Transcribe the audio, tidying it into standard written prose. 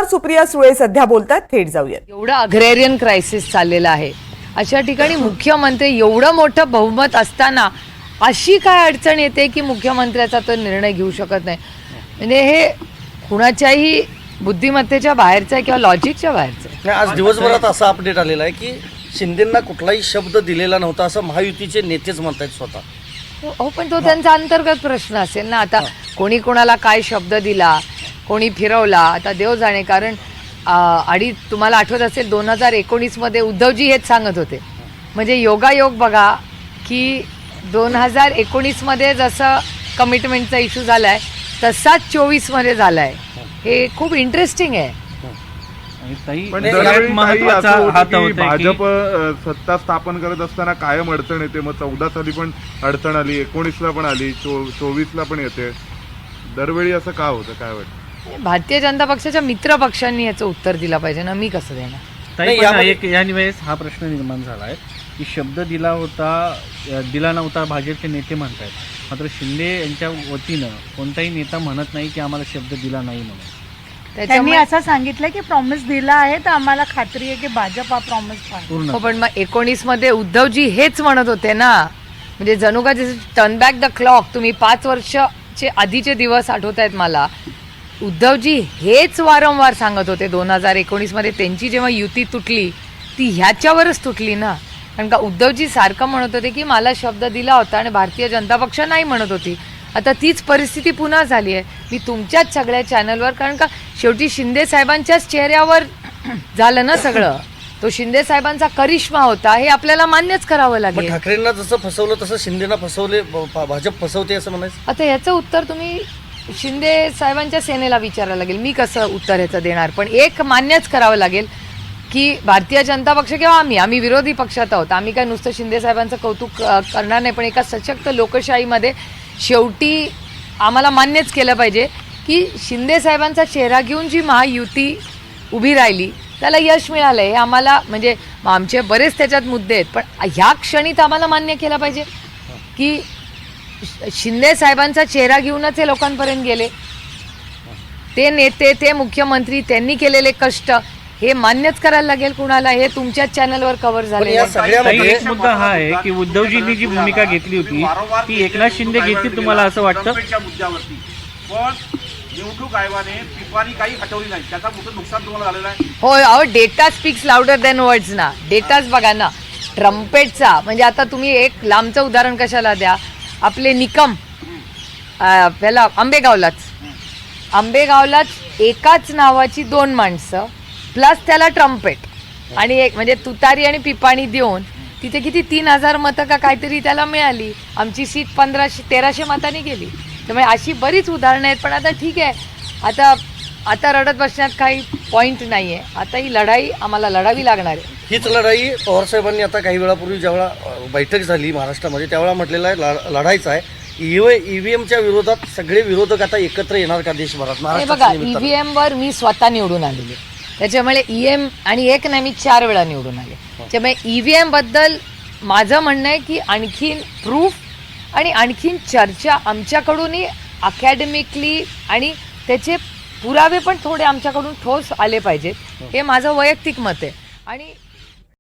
खासदार सुप्रिया सुळे सध्या बोलतात, थेट जाऊया. एवढं अग्रेरियन क्रायसिस चाललेलं आहे, अशा ठिकाणी मुख्यमंत्री एवढं मोठं बहुमत असताना अशी काय अडचण येते की मुख्यमंत्र्याचा तो निर्णय घेऊ शकत नाही. म्हणजे हे कुणाच्याही बुद्धिमत्तेच्या बाहेरचं आहे किंवा लॉजिकच्या बाहेरचं आहे. आज दिवसभरात असा अपडेट आलेला आहे की शिंदेंना कुठलाही शब्द दिलेला नव्हता असं महायुतीचे नेतेच म्हणतात स्वतः. हो, पण तो त्यांचा अंतर्गत प्रश्न असेल ना. आता कोणी कोणाला काय शब्द दिला, कोणी फिरवला, आता देव जाणे. कारण तुम्हाला आठवत असेल 2019 उद्धवजी हेच सांगत होते. म्हणजे योगायोग बघा की 2019 जसं कमिटमेंटचा इश्यू झाला आहे तसाच 24 झाला आहे. हे खूप इंटरेस्टिंग आहे. भाजप सत्ता स्थापन करत असताना कायम अडचण येते. मग 14 साली पण अडचण आली, 19ला पण आली, 24ला पण येते. दरवेळी असं का होतं, काय वाटतं? भारतीय जनता पक्षाच्या मित्र पक्षांनी याचं उत्तर दिलं पाहिजे ना, मी कसं देणार. यावेळेस हा प्रश्न निर्माण झाला आहे की शब्द दिला नव्हता भाजपचे नेते म्हणतात, मात्र शिंदे यांच्या वतीनं कोणताही नेता म्हणत नाही की आम्हाला शब्द दिला नाही म्हणून. त्यांनी असं सांगितलं की प्रॉमिस दिला आहे, तर आम्हाला खात्री आहे की भाजप हा प्रॉमिस पाळेल. हो, पण मग 19 उद्धवजी हेच म्हणत होते ना. म्हणजे जणू का जसं टर्न बॅक द क्लॉक. तुम्ही 5 वर्षाचे आधीचे दिवस आठवत आहेत मला. उद्धवजी हेच वारंवार सांगत होते. 2019 त्यांची जेव्हा युती तुटली ती ह्याच्यावरच तुटली ना. कारण का उद्धवजी सारखं म्हणत होते की मला शब्द दिला होता आणि भारतीय जनता पक्ष नाही म्हणत होती. आता तीच परिस्थिती पुन्हा झाली आहे. मी तुमच्याच सगळ्या चॅनलवर, कारण का शेवटी शिंदे साहेबांच्याच चेहऱ्यावर झालं ना सगळं. तो शिंदे साहेबांचा करिश्मा होता, हे आपल्याला मान्यच करावं लागेल. ठाकरेंना जसं फसवलं तसं शिंदेना फसवले, भाजप फसवते असं म्हणायचं. आता याचं उत्तर तुम्ही शिंदे साहेबांच्या सेनेला विचारायला लागेल. मी कसं उत्तर याचं देणार. पण एक मान्यच करावं लागेल की भारतीय जनता पक्ष किंवा आम्ही विरोधी पक्षात आहोत. आम्ही काय नुसतं शिंदे साहेबांचं कौतुक करणार नाही, पण एका सशक्त लोकशाहीमध्ये शेवटी आम्हाला मान्यच केलं पाहिजे की शिंदे साहेबांचा चेहरा घेऊन जी महायुती उभी राहिली त्याला यश मिळालं आहे. हे आम्हाला, म्हणजे आमचे बरेच त्याच्यात मुद्दे आहेत, पण ह्या क्षणीत आम्हाला मान्य केलं पाहिजे की शिंदे साहेबांचा चेहरा घेऊनच हे लोकांपर्यंत गेले. ते नेते, ते मुख्यमंत्री, त्यांनी केलेले कष्ट हे मान्यच करायला लागेल कुणाला. हे तुमच्याच चॅनलवर कव्हर झाले. एक मुद्दा हा आहे की उद्धवजींनी जी भूमिका घेतली होती ती एकनाथ शिंदे घेतली, तुम्हाला असं वाटतं? निवडणूक आयोगाने पिपाणी काही हटवली नाही, त्याचा मोठं नुकसान तुम्हाला झालेलं आहे. हो, अहो data speaks louder than words ना. डेटाच बघा ना. ट्रम्पेटचा म्हणजे आता तुम्ही एक लांबचं उदाहरण कशाला द्या. आपले निकम पहिला आंबेगावलाच एकाच नावाची 2 माणसं प्लस त्याला ट्रम्पेट आणि एक म्हणजे तुतारी आणि पिपाणी देऊन तिथे किती 3000 मतं का काहीतरी त्याला मिळाली. आमची सीट 1300 मतांनी गेली. त्यामुळे अशी बरीच उदाहरणं आहेत. पण आता ठीक आहे, आता रडत बसण्यात काही पॉईंट नाही आहे. आता ही लढाई आम्हाला लढावी लागणार आहे. हीच लढाई पवारसाहेबांनी आता काही वेळापूर्वी ज्यावेळा बैठक झाली महाराष्ट्रामध्ये त्यावेळा म्हटलेलं आहे लढायचं आहे. ईव्हीएमच्या विरोधात सगळे विरोधक आता एकत्र येणार का देशभरात? हे बघा, ईव्हीएमवर मी स्वतः निवडून आलेली, त्याच्यामुळे ईएम आणि एक नाही मी 4 वेळा निवडून आले. त्यामुळे ईव्हीएम बद्दल माझं म्हणणं आहे की आणखीन प्रूफ आणि आणखीन चर्चा आमच्याकडूनही अकॅडमिकली आणि त्याचे पुरावे पण थोडे आमच्याकडून ठोस आले पाहिजेत. हे माझं वैयक्तिक मत आहे. आणि